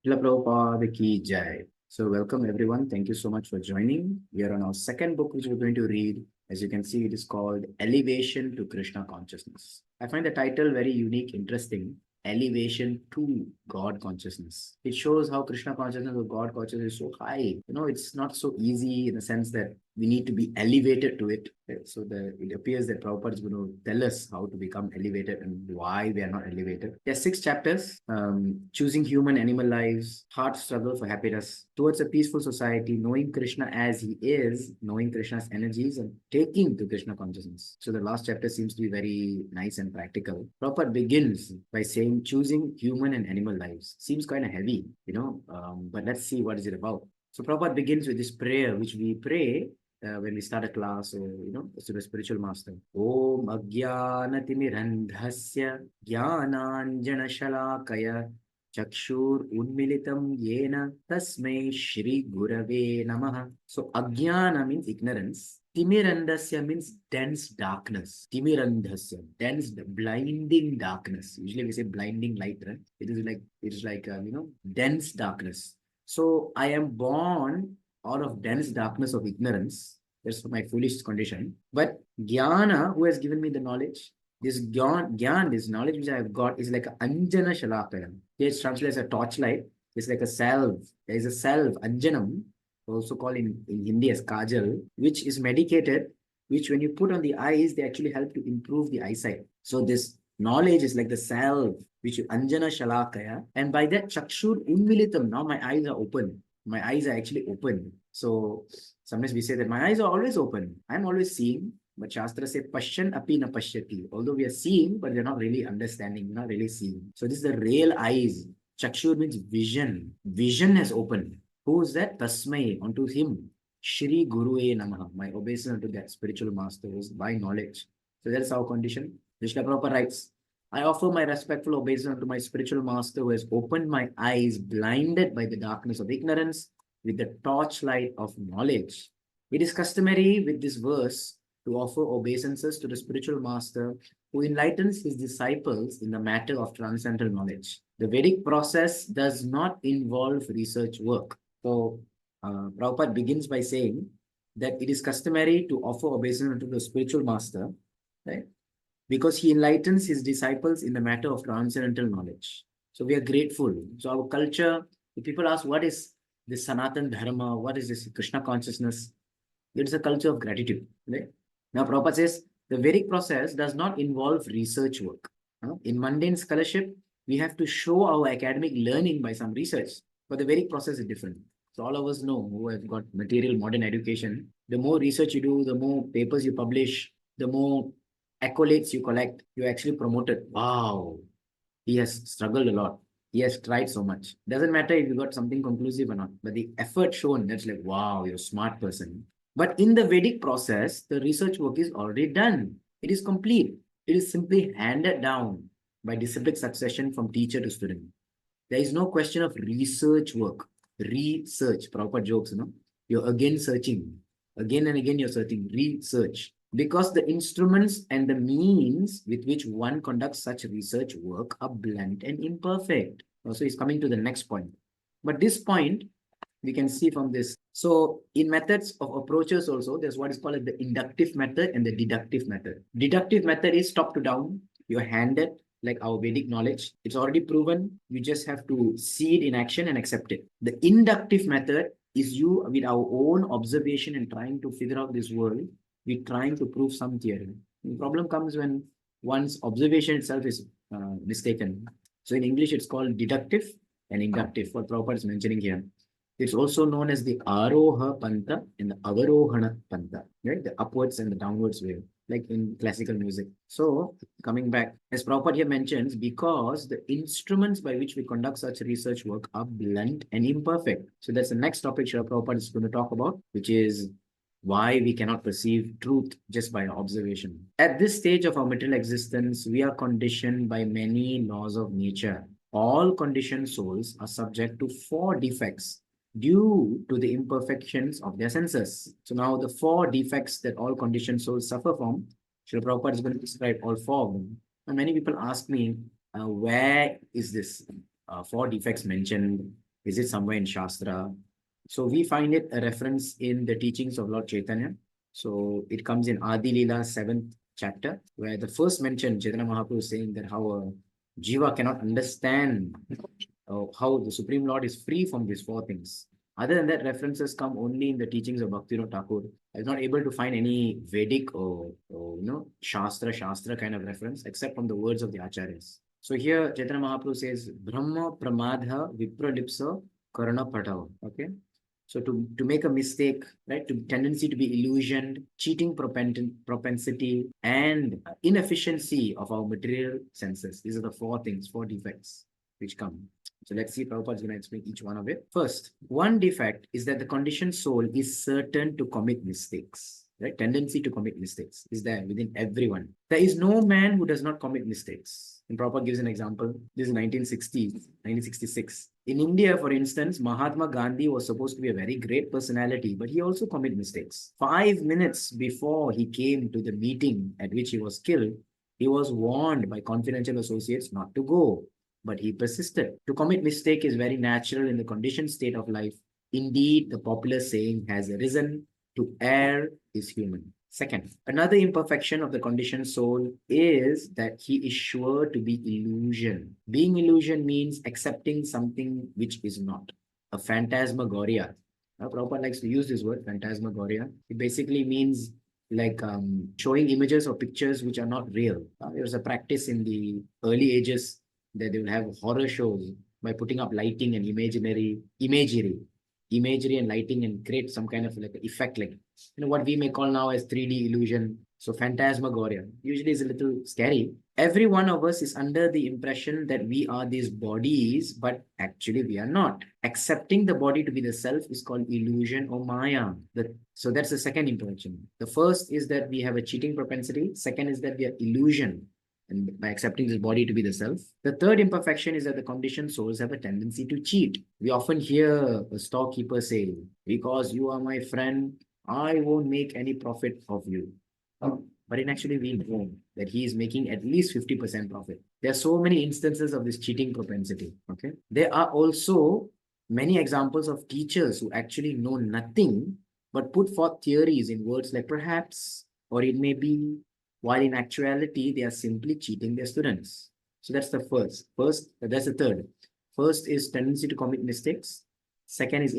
Srila Prabhupada ki jai. So welcome everyone. Thank you so much for joining. We are on our second book which we're going to read. As you can see, it is called Elevation to Krishna Consciousness. I find the title very unique, interesting. Elevation to God consciousness. It shows how Krishna consciousness or God consciousness is so high. It's not so easy in the sense that we need to be elevated to it. So it appears that Prabhupada is going to tell us how to become elevated and why we are not elevated. There are 6 chapters: choosing human animal lives, heart struggle for happiness, towards a peaceful society, knowing Krishna as he is, knowing Krishna's energies, and taking to Krishna consciousness. So the last chapter seems to be very nice and practical. Prabhupada begins by saying choosing human and animal lives. Seems kind of heavy, but let's see what is it about. So Prabhupada begins with this prayer, which we pray when we start a class or, to the spiritual master. Om Ajnanatimirandhasya Jnananjana Shalakaya Chakshur Unmilitam Yena Tasmai Shri Gurave Namaha. So Ajnana means ignorance. Timirandhasya means dense darkness. Timirandhasya, dense, blinding darkness. Usually we say blinding light, right? It is like dense darkness. So I am born out of dense darkness of ignorance. That's my foolish condition. But Jnana, who has given me the knowledge, this Gyan, this knowledge which I have got is like an Anjana Shalakaya. It's translated as a torchlight. It's like a salve. There is a salve, Anjanam, also called in Hindi as Kajal, which is medicated, which when you put on the eyes, they actually help to improve the eyesight. So this knowledge is like the salve, which is Anjana Shalakaya. And by that, Chakshur Unmilitam, now my eyes are open. My eyes are actually open. So sometimes we say that my eyes are always open. I'm always seeing. But Shastra says, Pashyan api na pashyati. Although we are seeing, but we're not really understanding, we're not really seeing. So this is the real eyes. Chakshur means vision. Vision has opened. Who is that? Tasmai, unto him. Shri Gurue Namaha. My obeisance unto that spiritual master is by knowledge. So that's our condition. Srila Prabhupada writes, I offer my respectful obeisance unto my spiritual master who has opened my eyes, blinded by the darkness of ignorance, with the torchlight of knowledge. It is customary with this verse to offer obeisances to the spiritual master who enlightens his disciples in the matter of transcendental knowledge. The Vedic process does not involve research work. So, Prabhupada begins by saying that it is customary to offer obeisance to the spiritual master, right? Because he enlightens his disciples in the matter of transcendental knowledge. So we are grateful. So our culture, if people ask, what is this Sanatan Dharma? What is this Krishna consciousness? It is a culture of gratitude, right? Now, Prabhupada says the Vedic process does not involve research work. In mundane scholarship, we have to show our academic learning by some research, but the Vedic process is different. So all of us know who have got material modern education, the more research you do, the more papers you publish, the more accolades you collect, you're actually promoted. Wow, he has struggled a lot. He has tried so much. Doesn't matter if you got something conclusive or not, but the effort shown, that's like, wow, you're a smart person. But in the Vedic process, the research work is already done. It is complete. It is simply handed down by disciplic succession from teacher to student. There is no question of research work. Research, proper jokes, You're again searching. Again and again, you're searching. Research. Because the instruments and the means with which one conducts such research work are blunt and imperfect. Also, he's coming to the next point. But this point, we can see from this. So in methods of approaches also, there's what is called the inductive method and the deductive method. Deductive method is top to down. You're handed like our Vedic knowledge. It's already proven. You just have to see it in action and accept it. The inductive method is you with our own observation and trying to figure out this world. We're trying to prove some theory. The problem comes when one's observation itself is mistaken. So in English, it's called deductive and inductive, what Prabhupada is mentioning here. It's also known as the Aroha Pantha and the Avarohana Pantha, right? The upwards and the downwards wave, like in classical music. So, coming back, as Prabhupada here mentions, because the instruments by which we conduct such research work are blunt and imperfect. So, that's the next topic Srila Prabhupada is going to talk about, which is why we cannot perceive truth just by observation. At this stage of our material existence, we are conditioned by many laws of nature. All conditioned souls are subject to 4 defects due to the imperfections of their senses. So now the 4 defects that all conditioned souls suffer from, Srila Prabhupada is going to describe all 4 of them. And many people ask me, where is this 4 defects mentioned? Is it somewhere in Shastra? So we find it a reference in the teachings of Lord Chaitanya. So it comes in Adi Leela 7th chapter, where the first mention, Chaitanya Mahaprabhu is saying that how a jiva cannot understand how the Supreme Lord is free from these four things. Other than that, references come only in the teachings of Bhaktivinoda Thakur. I was not able to find any Vedic or Shastra kind of reference except from the words of the Acharyas. So here Chaitanya Mahaprabhu says, Brahma Pramadha Vipralipsa Karana Patav. Okay. So to make a mistake, right, to tendency to be illusioned, cheating propensity, and inefficiency of our material senses. These are the four things, four defects which come. So let's see, Prabhupada is going to explain each one of it. First, one defect is that the conditioned soul is certain to commit mistakes. Right? Tendency to commit mistakes is there within everyone. There is no man who does not commit mistakes. And Prabhupada gives an example. This is 1966. In India, for instance, Mahatma Gandhi was supposed to be a very great personality, but he also committed mistakes. 5 minutes before he came to the meeting at which he was killed, he was warned by confidential associates not to go, but he persisted. To commit mistake is very natural in the conditioned state of life. Indeed, the popular saying has arisen, to err is human. Second, another imperfection of the conditioned soul is that he is sure to be illusion. Being illusion means accepting something which is not. A phantasmagoria. Prabhupada likes to use this word, phantasmagoria. It basically means like showing images or pictures which are not real. There was a practice in the early ages that they will have horror shows by putting up lighting and imagery and lighting and create some kind of like effect, like what we may call now as 3D illusion. So phantasmagoria usually is a little scary. Every one of us is under the impression that we are these bodies, but actually we are not. Accepting the body to be the self is called illusion or maya. So that's the second imperfection. The first is that we have a cheating propensity. Second is that we are illusion, and by accepting this body to be the self. The third imperfection is that the conditioned souls have a tendency to cheat. We often hear a storekeeper say, because you are my friend, I won't make any profit of you. But in actually we know that he is making at least 50% profit. There are so many instances of this cheating propensity. Okay. There are also many examples of teachers who actually know nothing but put forth theories in words like perhaps, or it may be, while in actuality, they are simply cheating their students. So that's the that's the third. First is tendency to commit mistakes. Second is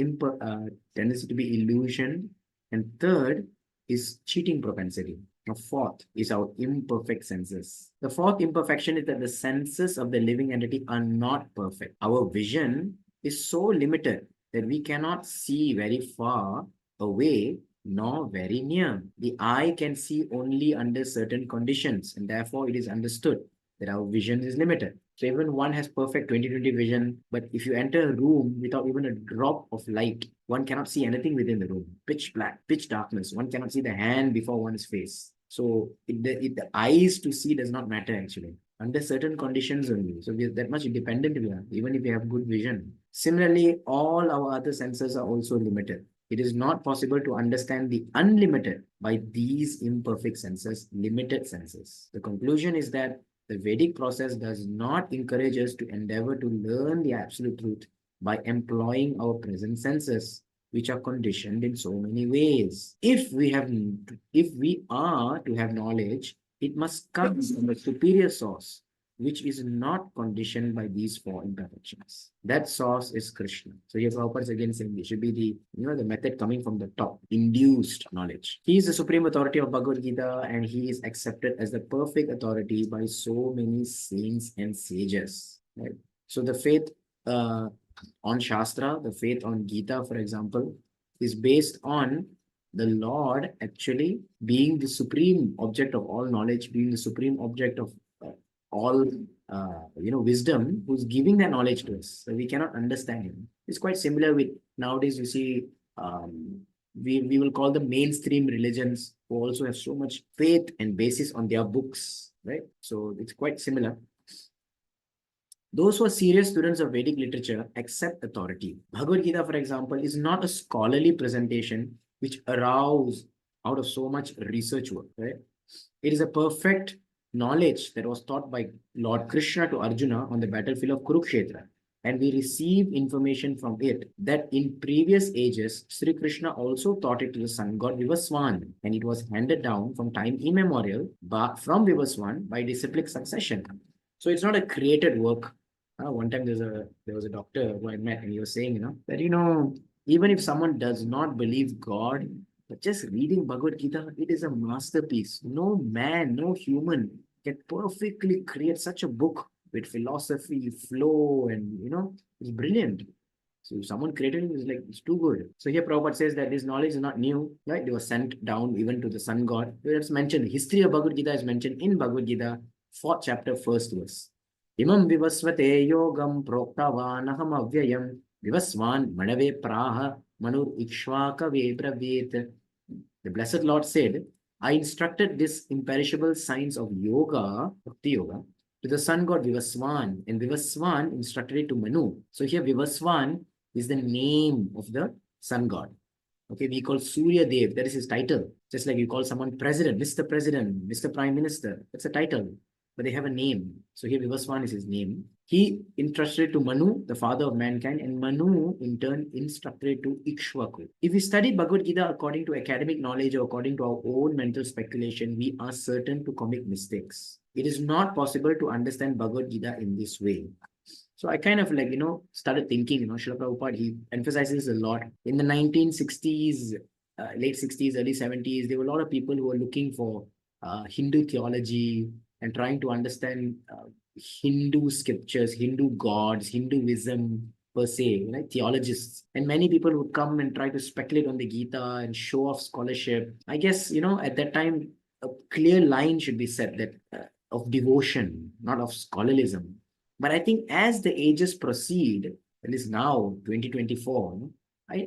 tendency to be illusion. And third is cheating propensity. Now, fourth is our imperfect senses. The fourth imperfection is that the senses of the living entity are not perfect. Our vision is so limited that we cannot see very far away nor very near. The eye can see only under certain conditions, and therefore it is understood that our vision is limited. So even one has perfect 20/20 vision, but if you enter a room without even a drop of light, one cannot see anything within the room. Pitch black, pitch darkness. One cannot see the hand before one's face. So the eyes to see does not matter actually. Under certain conditions only. So we are that much dependent we are, even if we have good vision. Similarly, all our other senses are also limited. It is not possible to understand the unlimited by these imperfect senses, limited senses. The conclusion is that the Vedic process does not encourage us to endeavor to learn the absolute truth by employing our present senses, which are conditioned in so many ways. If we are to have knowledge, it must come from a superior source, which is not conditioned by these four imperfections. That source is Krishna. So here Prabhupada is again saying it should be the method coming from the top, induced knowledge. He is the supreme authority of Bhagavad Gita, and he is accepted as the perfect authority by so many saints and sages. Right? So the faith on Shastra, the faith on Gita, for example, is based on the Lord actually being the supreme object of all knowledge, being the supreme object of all wisdom, who's giving that knowledge to us. So we cannot understand him. It's quite similar with nowadays you see we will call them mainstream religions who also have so much faith and basis on their books, right? So it's quite similar. Those who are serious students of Vedic literature accept authority. Bhagavad Gita, for example, is not a scholarly presentation which arouse out of so much research work, right? It is a perfect knowledge that was taught by Lord Krishna to Arjuna on the battlefield of Kurukshetra. and we receive information from it that in previous ages, Sri Krishna also taught it to the sun god Vivaswan, and it was handed down from time immemorial from Vivaswan by disciplic succession. So it's not a created work. One time there was a doctor who I met, and he was saying, that even if someone does not believe God, but just reading Bhagavad Gita, it is a masterpiece. No man, no human can perfectly create such a book with philosophy, flow, and it's brilliant. So if someone created it, it's too good. So here Prabhupada says that this knowledge is not new, right? They were sent down even to the sun god. It's mentioned, the history of Bhagavad Gita is mentioned in Bhagavad Gita, 4th chapter, 1st verse. Imam vivasvate yogam proktavanaham avyayam vivasvan manave praha manur ikshvakave bravet. The Blessed Lord said, I instructed this imperishable science of yoga, bhakti yoga, to the sun god Vivaswan, and Vivaswan instructed it to Manu. So here Vivaswan is the name of the sun god. Okay, we call Surya Dev, that is his title. Just like you call someone President, Mr. Prime Minister, that's a title. But they have a name. So here Vivaswan is his name. He entrusted to Manu, the father of mankind, and Manu in turn instructed to Ikshvaku. If we study Bhagavad Gita according to academic knowledge or according to our own mental speculation, we are certain to commit mistakes. It is not possible to understand Bhagavad Gita in this way. So I kind of started thinking, Srila Prabhupada, he emphasizes a lot. In the 1960s, late 60s, early 70s, there were a lot of people who were looking for Hindu theology and trying to understand Hindu scriptures, Hindu gods, Hinduism per se, theologists. And many people would come and try to speculate on the Gita and show off scholarship. I guess, at that time, a clear line should be set that of devotion, not of scholarism. But I think as the ages proceed, at least now, 2024,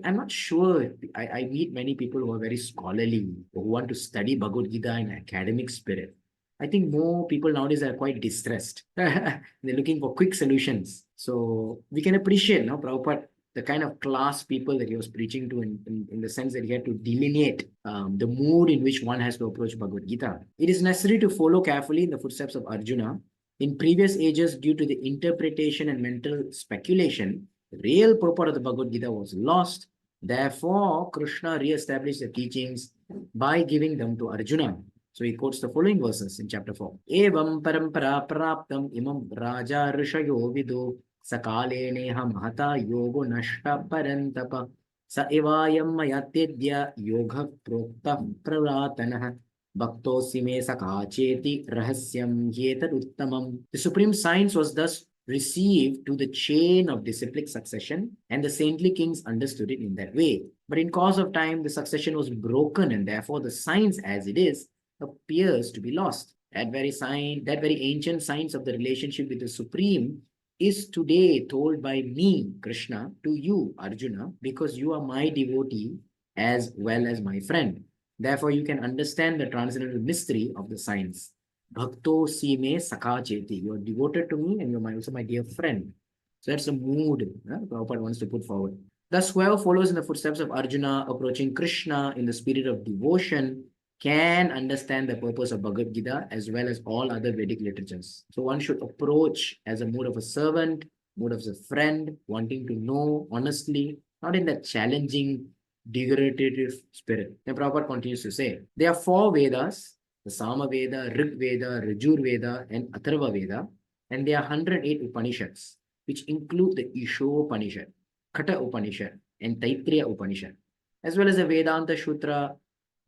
I'm not sure. I meet many people who are very scholarly, who want to study Bhagavad Gita in academic spirit. I think more people nowadays are quite distressed. They're looking for quick solutions. So we can appreciate, Prabhupada, the kind of class people that he was preaching to in the sense that he had to delineate the mood in which one has to approach Bhagavad Gita. It is necessary to follow carefully in the footsteps of Arjuna. In previous ages, due to the interpretation and mental speculation, the real purport of the Bhagavad Gita was lost. Therefore, Krishna re-established the teachings by giving them to Arjuna. So he quotes the following verses in chapter 4. Evam parampara praptam imam raja rishayo vidu sakale neha mahata yogo nashta parantapa sa evayam mayatedya yoga prokta pravatanaha bhaktosi me sakacheti rahasyam yetad uttamam. The supreme science was thus received to the chain of disciplic succession, and the saintly kings understood it in that way. But in course of time, the succession was broken, and therefore the science as it is appears to be lost. That very ancient science of the relationship with the Supreme is today told by me, Krishna, to you, Arjuna, because you are my devotee as well as my friend. Therefore, you can understand the transcendental mystery of the science. Bhakto si me sakha cheti. You are devoted to me and you are also my dear friend. So that's the mood Prabhupada wants to put forward. Thus, whoever follows in the footsteps of Arjuna, approaching Krishna in the spirit of devotion, can understand the purpose of Bhagavad Gita as well as all other Vedic literatures. So one should approach as a mood of a servant, mood of a friend, wanting to know honestly, not in that challenging, degradative spirit. Then Prabhupada continues to say, there are 4 Vedas, the Sama Veda, Rig Veda, Rajur Veda, and Atharva Veda, and there are 108 Upanishads, which include the Ishopanishad, Kata Upanishad, and Taittiriya Upanishad, as well as the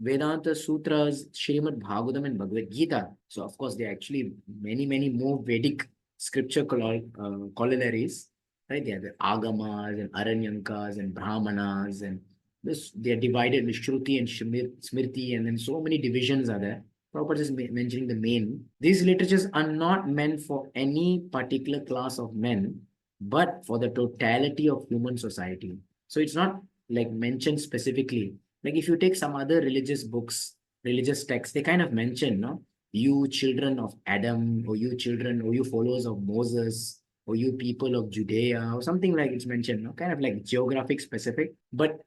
Vedanta Sutras, Srimad Bhagavatam, and Bhagavad Gita. So, of course, there are actually many more Vedic scripture corollaries, right? They have the Agamas and Aranyankas and Brahmanas, and they are divided with Shruti and Smriti, and then so many divisions are there. Prabhupada is mentioning the main. These literatures are not meant for any particular class of men, but for the totality of human society. So it's not like mentioned specifically. Like if you take some other religious books, religious texts, they kind of mention, you children of Adam, or you children, or you followers of Moses, or you people of Judea, or something like it's mentioned, kind of like geographic specific, but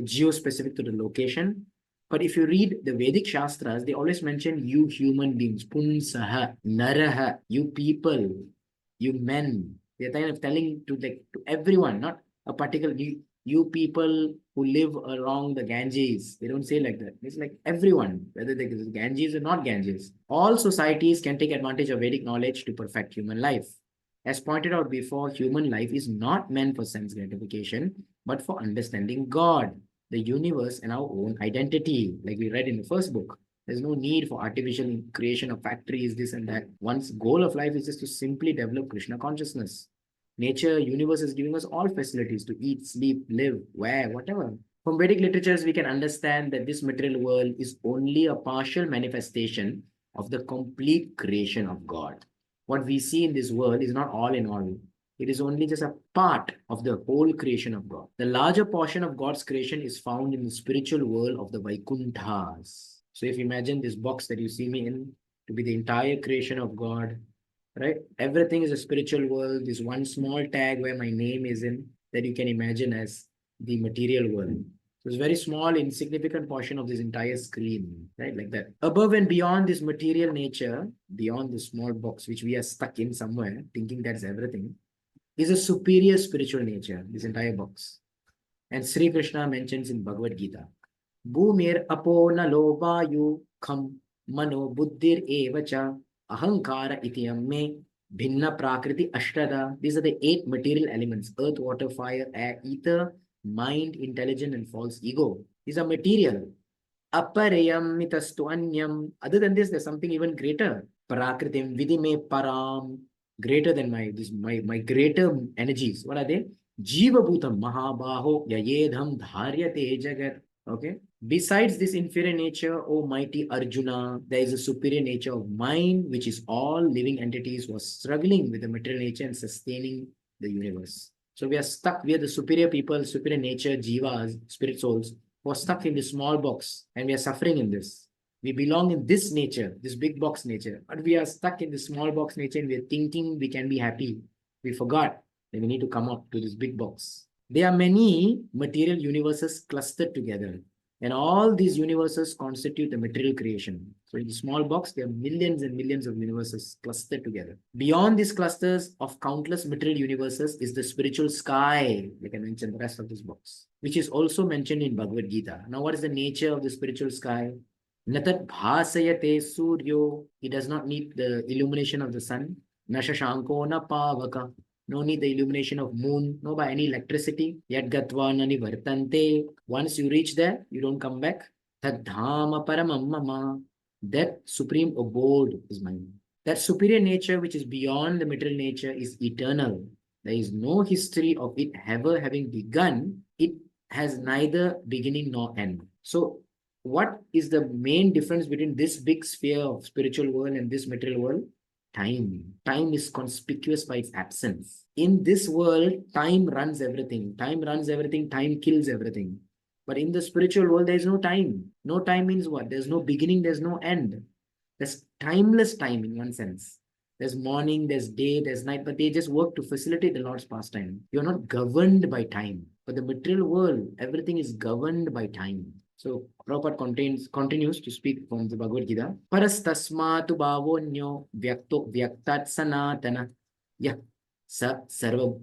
geo-specific to the location. But if you read the Vedic Shastras, they always mention you human beings, Pumsaha, Naraha, you people, you men, They're kind of telling to everyone, not a particular you people who live along the Ganges. They don't say like that. It's like everyone, whether they are Ganges or not Ganges. All societies can take advantage of Vedic knowledge to perfect human life. As pointed out before, human life is not meant for sense gratification, but for understanding God, the universe, and our own identity, like we read in the first book. There's no need for artificial creation of factories, this and that. One's goal of life is just to simply develop Krishna consciousness. Nature, universe is giving us all facilities to eat, sleep, live, wear, whatever. From Vedic literatures, we can understand that this material world is only a partial manifestation of the complete creation of God. What we see in this world is not all in all. It is only just a part of the whole creation of God. The larger portion of God's creation is found in the spiritual world of the Vaikunthas. So if you imagine this box that you see me in to be the entire creation of God, right? Everything is a spiritual world. This one small tag where my name is in that you can imagine as the material world. So it's a very small, insignificant portion of this entire screen, right? Like that. Above and beyond this material nature, beyond the small box which we are stuck in somewhere, thinking that's everything, is a superior spiritual nature, this entire box. And Sri Krishna mentions in Bhagavad Gita, Bhumir apo nalo vayu kham mano buddhir evacha ahankara iti amme bhinna prakriti ashtada. These are the 8 material elements: earth, water, fire, air, ether, mind, intelligence, and false ego. These are material. Aparayam mitastu anyam. Other than this, there's something even greater. Prakritim vidime param. Greater than my greater energies. What are they? Jiva bhutam mahabaho yayedham dharyate jagat. Okay. Besides this inferior nature, O mighty Arjuna, there is a superior nature of mind, which is all living entities who are struggling with the material nature and sustaining the universe. So we are stuck. We are the superior people, superior nature, jivas, spirit souls, who are stuck in this small box, and we are suffering in this. We belong in this nature, this big box nature, but we are stuck in this small box nature, and we are thinking we can be happy. We forgot that we need to come up to this big box. There are many material universes clustered together, and all these universes constitute the material creation. So in the small box, there are millions and millions of universes clustered together. Beyond these clusters of countless material universes is the spiritual sky, like I mentioned, the rest of this box, which is also mentioned in Bhagavad Gita. Now, what is the nature of the spiritual sky? Natat bhasayate suryo. It does not need the illumination of the sun. Nashashanko na pavaka. No need the illumination of moon, no by any electricity. Yat gatva nani vartante. Once you reach there, you don't come back. Tadhama paramam mama. That supreme abode is mine. That superior nature which is beyond the material nature is eternal. There is no history of it ever having begun. It has neither beginning nor end. So what is the main difference between this big sphere of spiritual world and this material world? Time. Time is conspicuous by its absence. In this world, time runs everything. Time runs everything. Time kills everything. But in the spiritual world, there is no time. No time means what? There's no beginning, there's no end. There's timeless time in one sense. There's morning, there's day, there's night, but they just work to facilitate the Lord's pastime. You're not governed by time. But the material world, everything is governed by time. So Prabhupada continues to speak from the Bhagavad Gita. Parastasmatu bhavonyo vyaktat sanatana yah sa sarva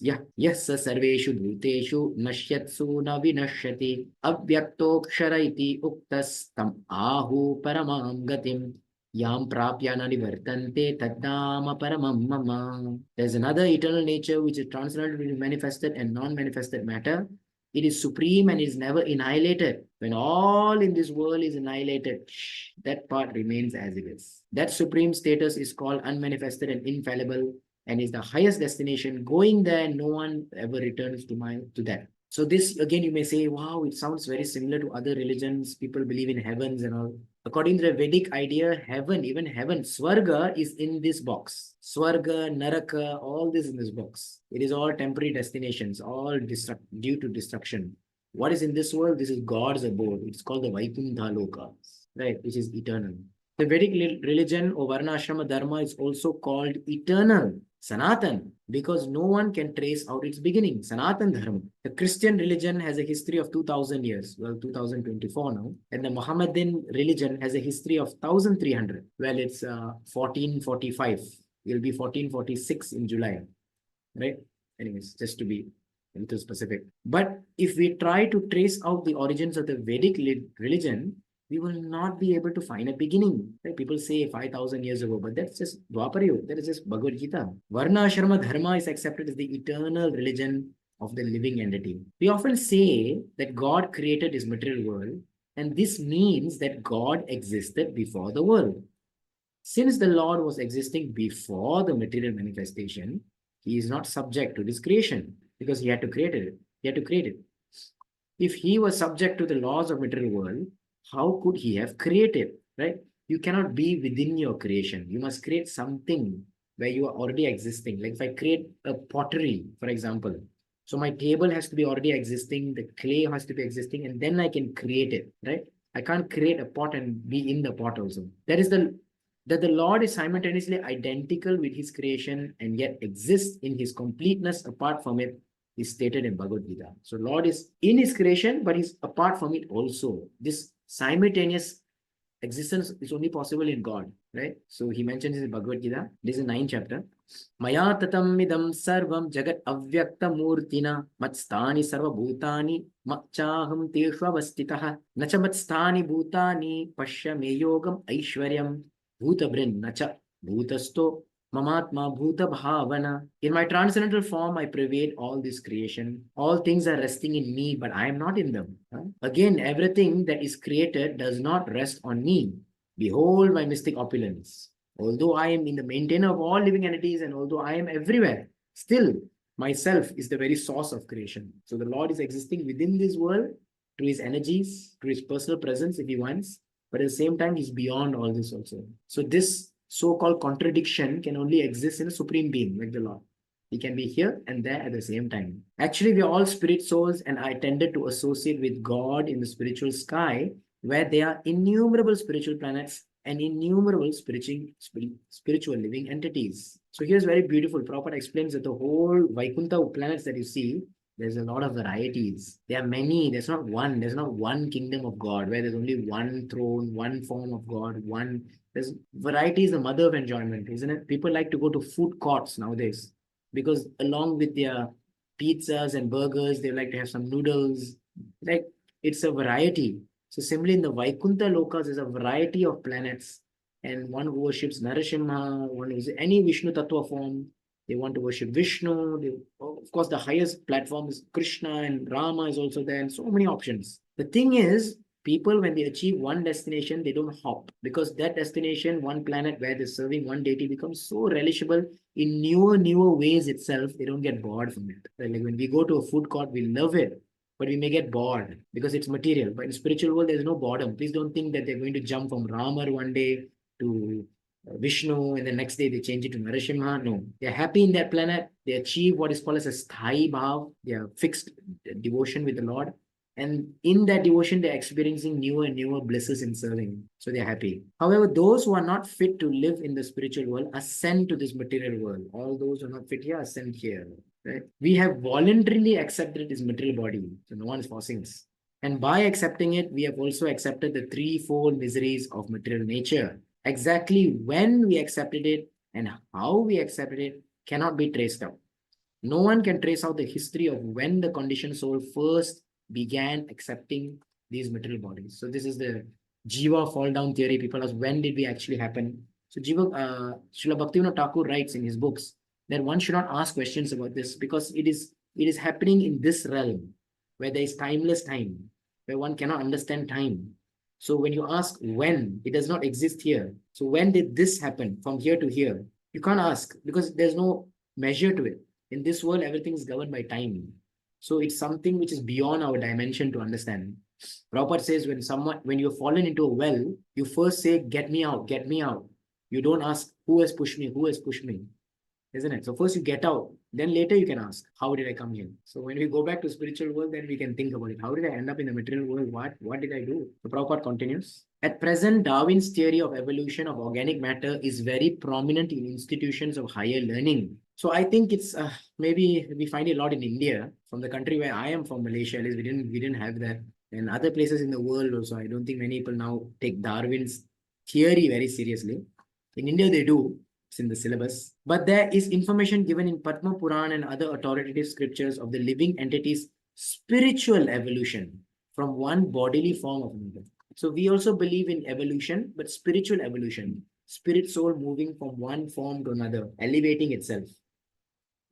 yah sa sarveshu bhuteshu nashyatsu na vinashyati avyaktoksara iti uktas tam ahu paramam gatim yam prapyana nivartante taddama paramam mama. There's another eternal nature which is transcendental between manifested and non-manifested matter. It is supreme and is never annihilated. When all in this world is annihilated, that part remains as it is. That supreme status is called unmanifested and infallible and is the highest destination. Going there, no one ever returns to that. So this, again, you may say, wow, it sounds very similar to other religions. People believe in heavens and all. According to the Vedic idea, heaven, even heaven, Swarga is in this box. Swarga, Naraka, all this in this box. It is all temporary destinations, all due to destruction. What is in this world? This is God's abode. It's called the Vaikuntha Loka, right, which is eternal. The Vedic religion or Varnashrama Dharma is also called eternal, Sanatan, because no one can trace out its beginning, Sanatan Dharma. The Christian religion has a history of 2000 years, well, 2024 now, and the Mohammedan religion has a history of 1300. Well, it's 1445. It will be 1446 in July. right? Anyways, just to be a little specific. But if we try to trace out the origins of the Vedic religion, we will not be able to find a beginning. Right? People say 5,000 years ago, but that's just Dwapara Yuga. That is just Bhagavad Gita. Varna Ashrama Dharma is accepted as the eternal religion of the living entity. We often say that God created his material world, and this means that God existed before the world. Since the Lord was existing before the material manifestation, he is not subject to this creation because he had to create it. He had to create it. If he was subject to the laws of material world, how could he have created? Right? You cannot be within your creation. You must create something where you are already existing. Like if I create a pottery, for example, so my table has to be already existing, the clay has to be existing, and then I can create it. Right? I can't create a pot and be in the pot also. That the Lord is simultaneously identical with his creation and yet exists in his completeness apart from it is stated in Bhagavad Gita. So Lord is in his creation, but he's apart from it also. This simultaneous existence is only possible in God, right? So he mentions in Bhagavad Gita, this is the 9th chapter. Maya tatam midam sarvam jagat avyakta murtina matstani sarva bhutani machaham teshu avastitaha nacha matstani bhutani pashya me yogam aishwaryam bhutabrin nacha bhutasto Mamatma Bhuta Bhavana. In my transcendental form, I pervade all this creation. All things are resting in me, but I am not in them. Again, everything that is created does not rest on me. Behold my mystic opulence. Although I am in the maintainer of all living entities and although I am everywhere, still myself is the very source of creation. So the Lord is existing within this world through his energies, through his personal presence if he wants, but at the same time, he's beyond all this also. So this so-called contradiction can only exist in a supreme being like the Lord. He can be here and there at the same time. Actually, we are all spirit souls, and I tended to associate with God in the spiritual sky, where there are innumerable spiritual planets and innumerable spiritual living entities. So here's very beautiful. Prabhupada explains that the whole Vaikuntha planets that you see, there's a lot of varieties. There are many. There's not one. There's not one kingdom of God where there's only one throne, one form of God, one. There's variety is the mother of enjoyment, isn't it? People like to go to food courts nowadays because along with their pizzas and burgers, they like to have some noodles. Like it's a variety. So similarly in the Vaikuntha Lokas, there's a variety of planets. And one who worships Narasimha, one who's any Vishnu Tattva form, they want to worship Vishnu. Of course, the highest platform is Krishna and Rama is also there, and so many options. The thing is, people, when they achieve one destination, they don't hop because that destination, one planet where they're serving one deity becomes so relishable in newer ways itself, they don't get bored from it. Like when we go to a food court, we love it, but we may get bored because it's material. But in spiritual world, there's no boredom. Please don't think that they're going to jump from Rama one day to Vishnu, and the next day they change it to Narasimha. No, they're happy in that planet. They achieve what is called as a sthai bhav. They are fixed devotion with the Lord. And in that devotion, they're experiencing newer and newer blisses in serving. So they're happy. However, those who are not fit to live in the spiritual world ascend to this material world. All those who are not fit here ascend here. Right? We have voluntarily accepted this material body. So no one is forcing us. And by accepting it, we have also accepted the threefold miseries of material nature. Exactly when we accepted it and how we accepted it cannot be traced out. No one can trace out the history of when the conditioned soul first began accepting these material bodies. So this is the Jiva fall down theory. People ask, when did we actually happen? So Srila Bhaktivinoda Thakur writes in his books that one should not ask questions about this because it is happening in this realm where there is timeless time, where one cannot understand time. So when you ask when, it does not exist here. So when did this happen from here to here? You can't ask because there's no measure to it. In this world, everything is governed by time. So it's something which is beyond our dimension to understand. Prabhupada says when you've fallen into a well, you first say, get me out, get me out. You don't ask, who has pushed me, who has pushed me? Isn't it? So first you get out, then later you can ask, how did I come here? So when we go back to spiritual world, then we can think about it. How did I end up in the material world? What did I do? So Prabhupada continues. At present, Darwin's theory of evolution of organic matter is very prominent in institutions of higher learning. So I think it's maybe we find it a lot in India, from the country where I am from, Malaysia. At least we didn't have that, and other places in the world also. I don't think many people now take Darwin's theory very seriously. In India, they do. It's in the syllabus. But there is information given in Padma Puran and other authoritative scriptures of the living entity's spiritual evolution from one bodily form of another. So we also believe in evolution, but spiritual evolution. Spirit soul moving from one form to another, elevating itself.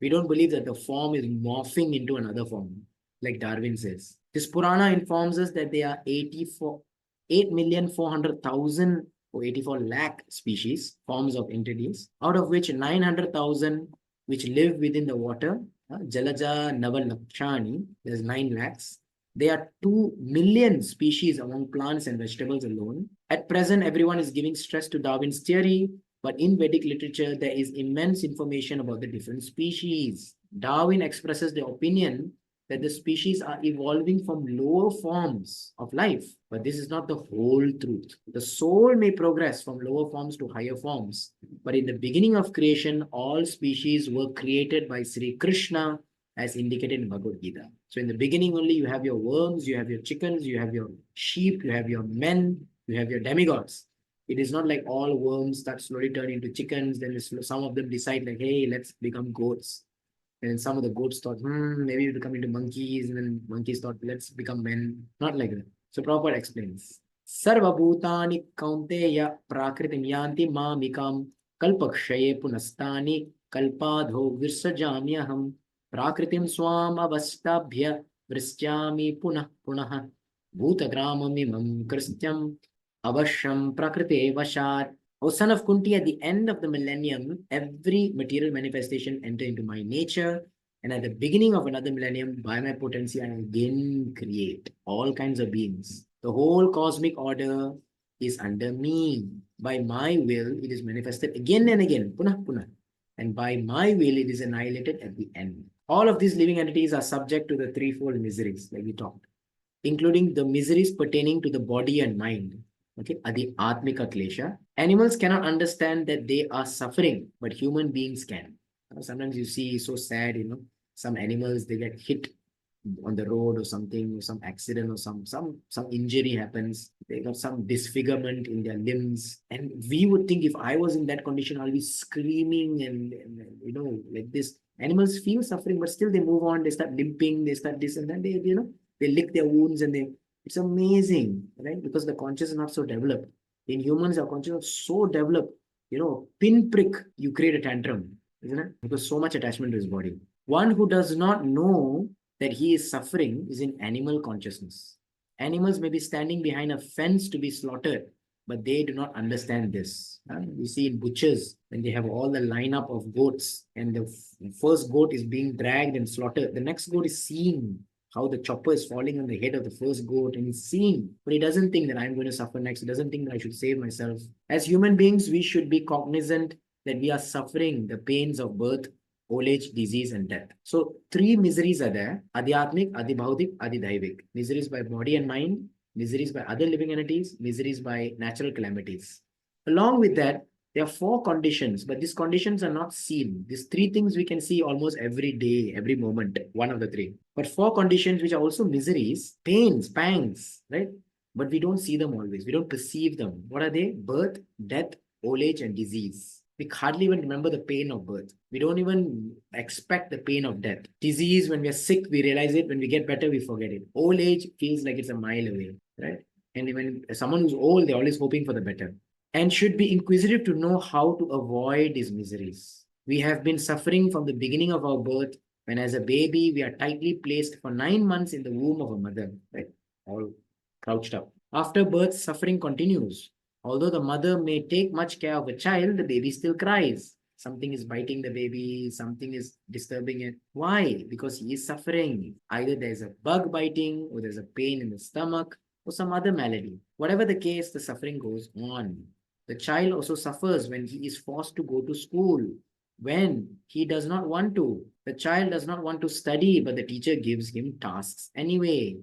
We don't believe that the form is morphing into another form, like Darwin says. This Purana informs us that there are 8,400,000 or 84 lakh species, forms of entities, out of which 900,000 which live within the water, Jalaja Navalakshani, there's 9 lakhs. There are 2 million species among plants and vegetables alone. At present, everyone is giving stress to Darwin's theory, but in Vedic literature, there is immense information about the different species. Darwin expresses the opinion that the species are evolving from lower forms of life, but this is not the whole truth. The soul may progress from lower forms to higher forms, but in the beginning of creation, all species were created by Sri Krishna, as indicated in Bhagavad Gita. So in the beginning only, you have your worms, you have your chickens, you have your sheep, you have your men, you have your demigods. It is not like all worms that slowly turn into chickens, then some of them decide like, hey, let's become goats. And then some of the goats thought, maybe we'll become into monkeys, and then monkeys thought, let's become men. Not like that. So Prabhupada explains. Sarva bhutani kaunteya prakritim yanti mamikam kalpakshaye punastani kalpadho virsajamyaham prakritim swam avastabhya vrisyami punah punah bhutagramamimam kristyam avasham prakrite vashat. O son of Kunti, at the end of the millennium, every material manifestation enter into my nature, and at the beginning of another millennium, by my potency, I again create all kinds of beings. The whole cosmic order is under me. By my will, it is manifested again and again, punah punah. And by my will, it is annihilated at the end. All of these living entities are subject to the threefold miseries, like we talked, including the miseries pertaining to the body and mind. Okay, Adi Atmika Klesha. Animals cannot understand that they are suffering, but human beings can. Sometimes you see so sad, some animals, they get hit on the road or something, or some accident or some injury happens. They got some disfigurement in their limbs. And we would think if I was in that condition, I'll be screaming and like this. Animals feel suffering, but still they move on. They start limping, they start this and then they lick their wounds and it's amazing, right? Because the conscious is not so developed. In humans, our conscious is so developed. Pinprick, you create a tantrum, isn't it? Because so much attachment to his body. One who does not know that he is suffering is in animal consciousness. Animals may be standing behind a fence to be slaughtered, but they do not understand this. You see in butchers, when they have all the lineup of goats, and the first goat is being dragged and slaughtered, the next goat is seeing how the chopper is falling on the head of the first goat, and he's seeing, but he doesn't think that I'm going to suffer next. He doesn't think that I should save myself. As human beings, we should be cognizant that we are suffering the pains of birth, old age, disease, and death. So 3 miseries are there: Adhyatmic, Adhibhautik, Adhidaivik. Miseries by body and mind, miseries by other living entities, miseries by natural calamities. Along with that, there are 4 conditions, but these conditions are not seen. These 3 things we can see almost every day, every moment, one of the 3. But 4 conditions which are also miseries, pains, pangs, right? But we don't see them always. We don't perceive them. What are they? Birth, death, old age, and disease. We hardly even remember the pain of birth. We don't even expect the pain of death. Disease, when we are sick, we realize it. When we get better, we forget it. Old age feels like it's a mile away, right? And when someone who's old, they're always hoping for the better. And should be inquisitive to know how to avoid these miseries. We have been suffering from the beginning of our birth, when as a baby, we are tightly placed for 9 months in the womb of a mother, right? All crouched up. After birth, suffering continues. Although the mother may take much care of a child, the baby still cries. Something is biting the baby, something is disturbing it. Why? Because he is suffering. Either there's a bug biting, or there's a pain in the stomach, or some other malady. Whatever the case, the suffering goes on. The child also suffers when he is forced to go to school, when he does not want to. The child does not want to study, but the teacher gives him tasks anyway.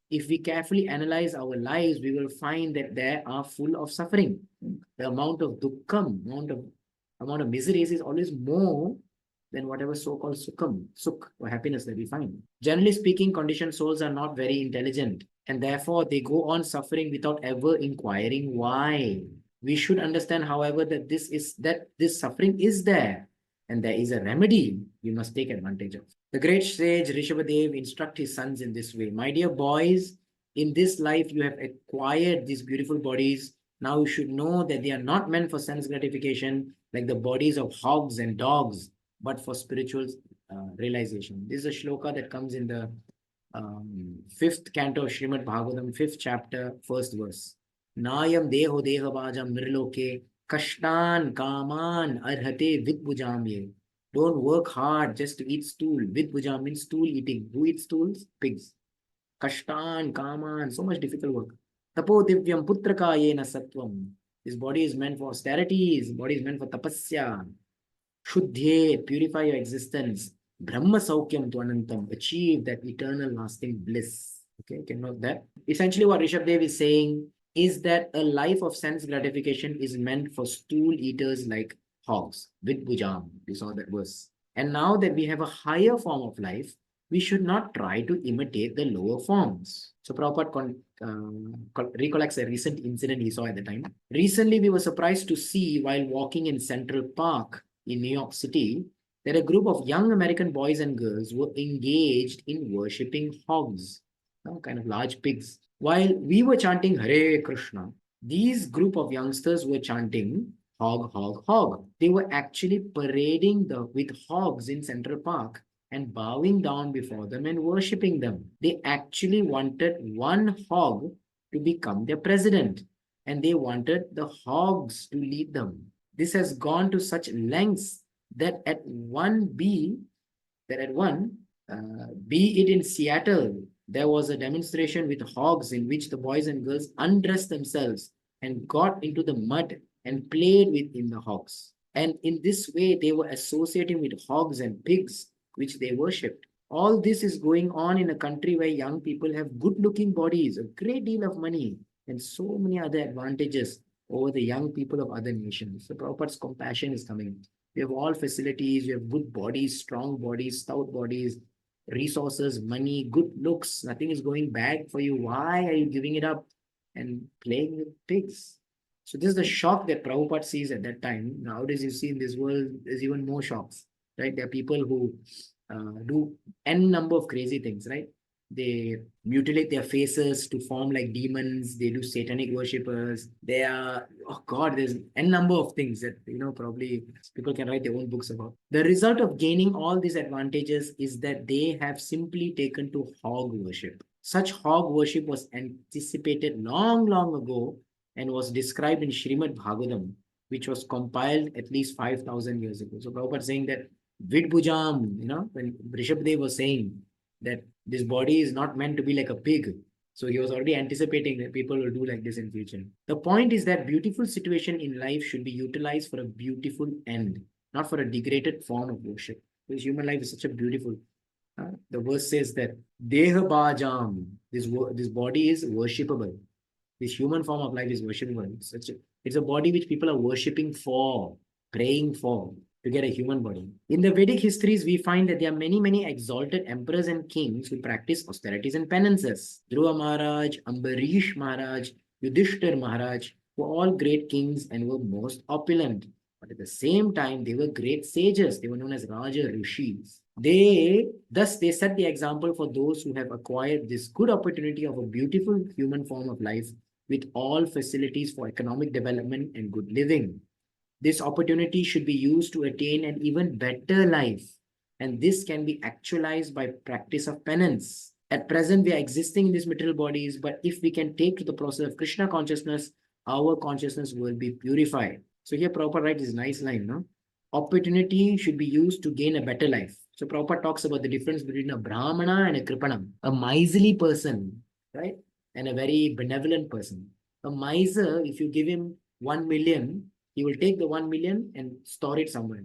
If we carefully analyze our lives, we will find that they are full of suffering. The amount of dukkham, amount of miseries is always more than whatever so-called sukh or happiness that we find. Generally speaking, conditioned souls are not very intelligent, and therefore they go on suffering without ever inquiring why. We should understand, however, that this suffering is there and there is a remedy we must take advantage of. The great sage Rishabhadev instruct his sons in this way. My dear boys, in this life you have acquired these beautiful bodies. Now you should know that they are not meant for sense gratification like the bodies of hogs and dogs, but for spiritual realization. This is a shloka that comes in the fifth canto of Srimad Bhagavatam, fifth chapter, first verse. Nayam deho dehavajam nirloke kashtan kaman arhate vidbujamye. Don't work hard just to eat stool. Vidbujam means stool eating. Who eats stools? Pigs. Kashtan kaman, so much difficult work. Tapo divyam putraka yena sattvam. This body is meant for austerities. This body is meant for tapasya. Shuddhe, purify your existence. Brahma Saukyam Tvanantam, achieve that eternal lasting bliss. Okay, can note that. Essentially, what Rishabdev is saying is that a life of sense gratification is meant for stool eaters like hogs, with bujam. We saw that verse. And now that we have a higher form of life, we should not try to imitate the lower forms. So Prabhupada recollects a recent incident he saw at the time. Recently, we were surprised to see while walking in Central Park in New York City, that a group of young American boys and girls were engaged in worshipping hogs, kind of large pigs. While we were chanting Hare Krishna, these group of youngsters were chanting hog, hog, hog. They were actually parading with hogs in Central Park and bowing down before them and worshipping them. They actually wanted one hog to become their president, and they wanted the hogs to lead them. This has gone to such lengths that at one, be it in Seattle, there was a demonstration with hogs in which the boys and girls undressed themselves and got into the mud and played within the hogs. And in this way, they were associating with hogs and pigs, which they worshipped. All this is going on in a country where young people have good-looking bodies, a great deal of money, and so many other advantages over the young people of other nations. So Prabhupada's compassion is coming. We have all facilities, we have good bodies, strong bodies, stout bodies, resources, money, good looks. Nothing is going bad for you. Why are you giving it up and playing with pigs? So this is the shock that Prabhupada sees at that time. Nowadays, you see in this world, there's even more shocks, right? There are people who do n number of crazy things, right? They mutilate their faces to form like demons. They do satanic worshippers. They are, oh God, there's n number of things that, probably people can write their own books about. The result of gaining all these advantages is that they have simply taken to hog worship. Such hog worship was anticipated long, long ago and was described in Srimad Bhagavatam, which was compiled at least 5,000 years ago. So Prabhupada is saying that Vidbujam, when Rishabdev was saying that this body is not meant to be like a pig. So he was already anticipating that people will do like this in future. The point is that beautiful situation in life should be utilized for a beautiful end, not for a degraded form of worship. Because human life is such a beautiful. The verse says that Deha Bhajam, this body is worshipable. This human form of life is worshipable. It's a body which people are worshipping for, praying for, to get a human body. In the Vedic histories, we find that there are many, many exalted emperors and kings who practice austerities and penances. Dhruva Maharaj, Ambarish Maharaj, Yudhishthir Maharaj were all great kings and were most opulent. But at the same time, they were great sages. They were known as Raja Rishis. Thus, they set the example for those who have acquired this good opportunity of a beautiful human form of life with all facilities for economic development and good living. This opportunity should be used to attain an even better life, and this can be actualized by practice of penance. At present, we are existing in these material bodies, but if we can take to the process of Krishna consciousness, our consciousness will be purified. So here Prabhupada writes this nice line, no? Opportunity should be used to gain a better life. So Prabhupada talks about the difference between a Brahmana and a Krpana, a miserly person, right? And a very benevolent person. A miser, if you give him 1 million, he will take the 1 million and store it somewhere.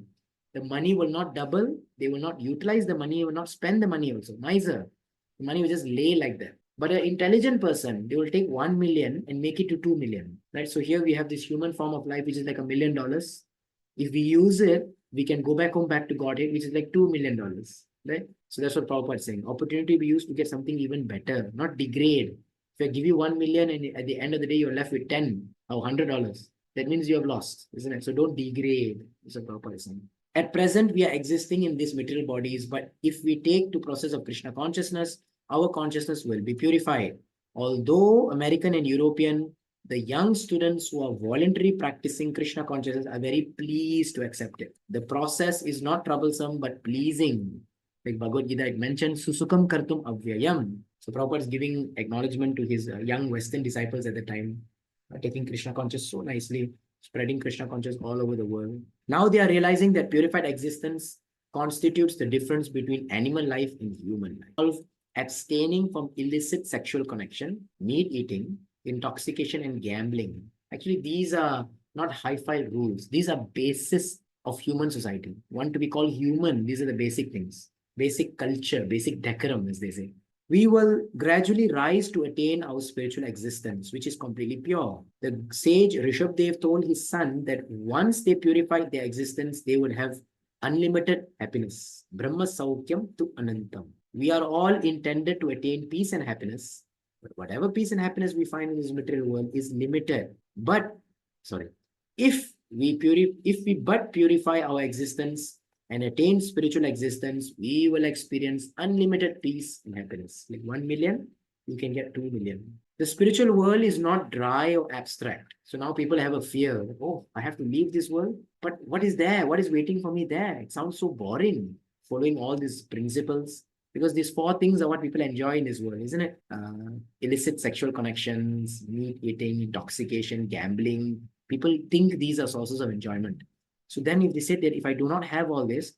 The money will not double. They will not utilize the money. They will not spend the money also. Miser. The money will just lay like that. But an intelligent person, they will take 1 million and make it to 2 million. Right? So here we have this human form of life, which is like $1 million. If we use it, we can go back home back to Godhead, which is like $2 million. Right? So that's what Prabhupada is saying. Opportunity be used to get something even better, not degrade. If I give you 1 million and at the end of the day, you're left with 10 or $100. that means you have lost, isn't it? So don't degrade, is a proper saying. At present, we are existing in these material bodies, but if we take to process of Krishna consciousness, our consciousness will be purified. Although American and European, the young students who are voluntarily practicing Krishna consciousness are very pleased to accept it. The process is not troublesome, but pleasing. Like Bhagavad Gita, it mentions Susukam Kartum Avyayam. So Prabhupada is giving acknowledgement to his young Western disciples at the time, taking Krishna consciousness so nicely, spreading Krishna consciousness all over the world. Now they are realizing that purified existence constitutes the difference between animal life and human life. Abstaining from illicit sexual connection, meat eating, intoxication, and gambling. Actually, these are not hi-fi rules. These are basis of human society. Want to be called human, these are the basic things. Basic culture, basic decorum, as they say. We will gradually rise to attain our spiritual existence, which is completely pure. The sage Rishabdev told his son that once they purified their existence, they would have unlimited happiness. Brahma Saukyam tu Anantam. We are all intended to attain peace and happiness, but whatever peace and happiness we find in this material world is limited. If we but purify our existence and attain spiritual existence, we will experience unlimited peace and happiness. Like 1 million, you can get 2 million. The spiritual world is not dry or abstract. So now people have a fear. Oh, I have to leave this world. But what is there? What is waiting for me there? It sounds so boring following all these principles. Because these 4 things are what people enjoy in this world, isn't it? Illicit sexual connections, meat eating, intoxication, gambling. People think these are sources of enjoyment. So then if they say that if I do not have all this,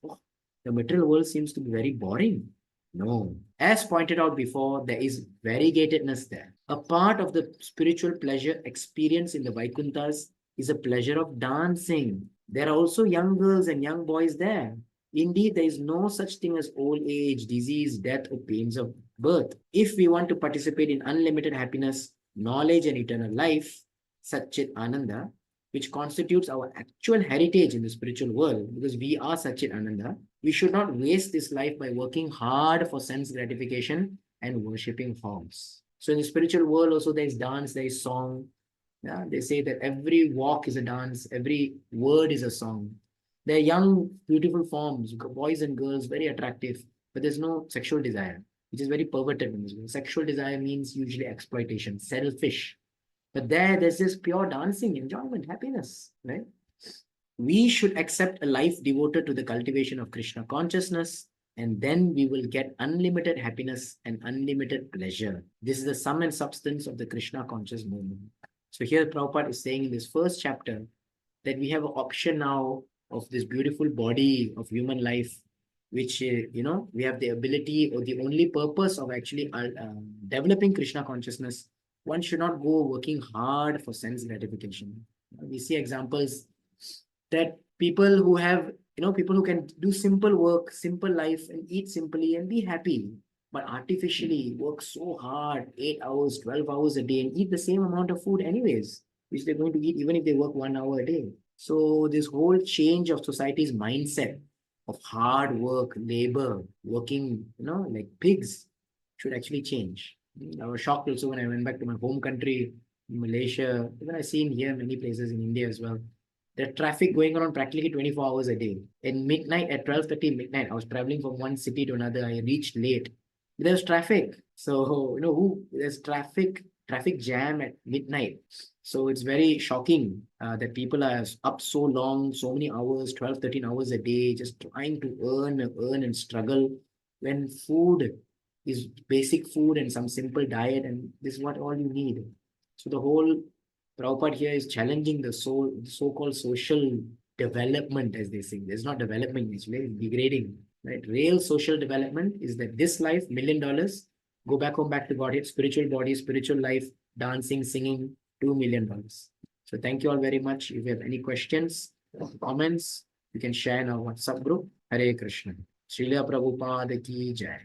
the material world seems to be very boring. No. As pointed out before, there is variegatedness there. A part of the spiritual pleasure experience in the Vaikunthas is a pleasure of dancing. There are also young girls and young boys there. Indeed, there is no such thing as old age, disease, death, or pains of birth. If we want to participate in unlimited happiness, knowledge, and eternal life, Satchit Ananda, which constitutes our actual heritage in the spiritual world, because we are Satchit Ananda, we should not waste this life by working hard for sense gratification and worshipping forms. So in the spiritual world also there is dance, there is song. Yeah, they say that every walk is a dance, every word is a song. They're young, beautiful forms, boys and girls, very attractive, but there's no sexual desire, which is very perverted in this world. Sexual desire means usually exploitation, selfish. But there's this pure dancing, enjoyment, happiness, right? We should accept a life devoted to the cultivation of Krishna consciousness, and then we will get unlimited happiness and unlimited pleasure. This is the sum and substance of the Krishna conscious movement. So here Prabhupada is saying in this first chapter that we have an option now of this beautiful body of human life, which, we have the ability or the only purpose of actually developing Krishna consciousness. One should not go working hard for sense gratification. We see examples that people who have, people who can do simple work, simple life, and eat simply and be happy, but artificially work so hard, 8 hours, 12 hours a day, and eat the same amount of food anyways, which they're going to eat even if they work 1 hour a day. So this whole change of society's mindset of hard work, labor, working, like pigs should actually change. I was shocked also when I went back to my home country, Malaysia, even I seen here many places in India as well. There's traffic going around practically 24 hours a day. And midnight, at 12:30 midnight, I was traveling from one city to another. I reached late. There's traffic. So, there's traffic jam at midnight. So it's very shocking that people are up so long, so many hours, 12, 13 hours a day, just trying to earn and struggle when food is basic food and some simple diet, and this is what all you need. So the whole Prabhupada here is challenging the so-called social development, as they say. There's not development, it's degrading. Right? Real social development is that this life, $1 million, go back home, back to Godhead, spiritual body, spiritual life, dancing, singing, $2 million. So thank you all very much. If you have any questions or comments, you can share in our WhatsApp group. Hare Krishna. Srila Prabhupada ki jai.